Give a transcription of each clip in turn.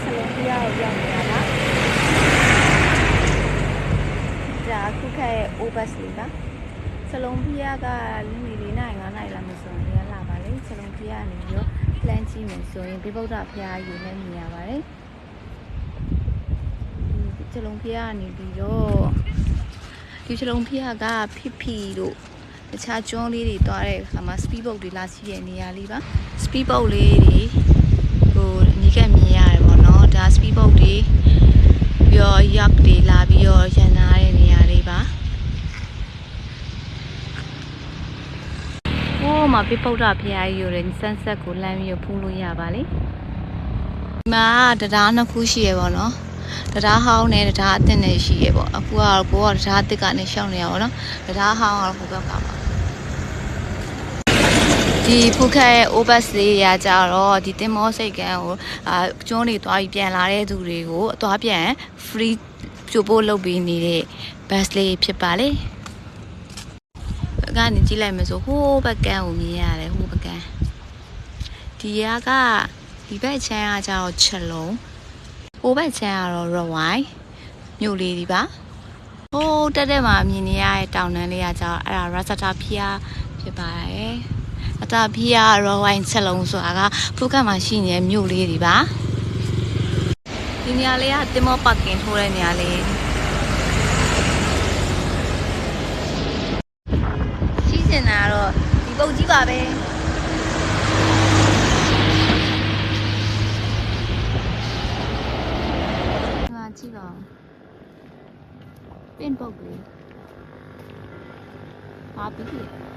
ချက်လုံးပြရအောင်ရောက်နေတာပါဒါခုခက်ရဲ့ Obus လေးပါချက်လုံးပြရကလင်းနေ4နိုင်5နိုင်လာမဆိုရင်ရလာပါလေချက်လုံးပြရနေပြီးတော့ plan ကြည့်မယ်ဆိုရင်ဘေးဗုဒ္ဓဖျားယူနေမြင်ရပါတယ်ဒီချက်လုံးပြရနေပြီးတော့ဒီချက်လုံးပြရကဖိတို့တခြားကျွန်းလေးတွေတွားတဲ့အခါမှာ speed boat တွေလာစီးတဲ့နေရာလေးပါ speed boat လေးတွေဟိုအနီးကမြင်ရတယ်ပေါ့နော်ဒါ speed boat တွေပြီးတော့ yacht တွေလာပြီးတော့ရန်နာတဲ့နေရာလေးပါဟိုမှာပြပုတ်တာဖျားကြီးရိုတဲ့ sunset ကိုလမ်းပြီးဖူးလို့ရပါလေဒီမှာတရားနှစ်ခုရှိရပေါ့နော်တရားဟောင်းနဲ့တရားအသစ်နဲ့ရှိရပေါ့အခုကတော့ကိုကတရားအသစ်ကနေရှောင်းနေရပါတော့တရားဟောင်းကတော့ဟိုဘက်ကပါဒီဖူးခက်ရဲ့ Obus လေးရကြတော့ဒီတင်မောစိတ်ကန်းကိုကျွန်းတွေသွားပြီးပြန်လာတဲ့သူတွေကိုအသွားပြန် free ပြို့ဖို့လုပ်ပေးနေတဲ့ bus လေးဖြစ်ပါလေကနေကြည့်လိုက်မယ်ဆိုဟိုးဘက်ကန်းကိုမြင်ရတယ်ဟိုးဘက်ကန်းဒီကဒီဘက်ချမ်းကကြတော့ချက်လုံးဟိုဘက်ချမ်းကတော့ Rawai မြို့လေးဒီပါဟိုးတက်မှာမြင်နေရတဲ့တောင်တန်းလေးကကြတော့အဲ့ဒါ Rasata Phia ဖြစ်ပါတယ်အတာဖီးရရောဝိုင်းချက်လုံးဆိုတာကဖုကတ်မှာရှိနေတဲ့မြို့လေးတွေပါဒီနေရာလေးကတင်မောပါကင်ထိုးတဲ့နေရာလေးရှိစင်တာတော့ဒီပုတ်ကြီးပါပဲဒီမှာကြည့်ပါပင်ပုတ်လေးပါပြီ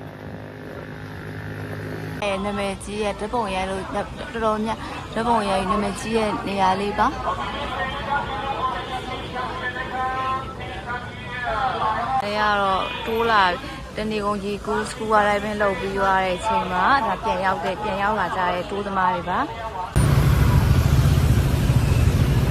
နာမည်ကြီးရဲ့ဓပုံရဲလို့တော်တော်များဓပုံရဲနာမည်ကြီးရဲ့နေရာလေးပါအဲကတော့တိုးလာတနေကုန်ကြီးကူစကူဝါတိုင်းပဲလှုပ်ပြီးရတဲ့အချိန်မှာဒါပြန်ရောက်လာကြတဲ့တိုးသမားတွေပါ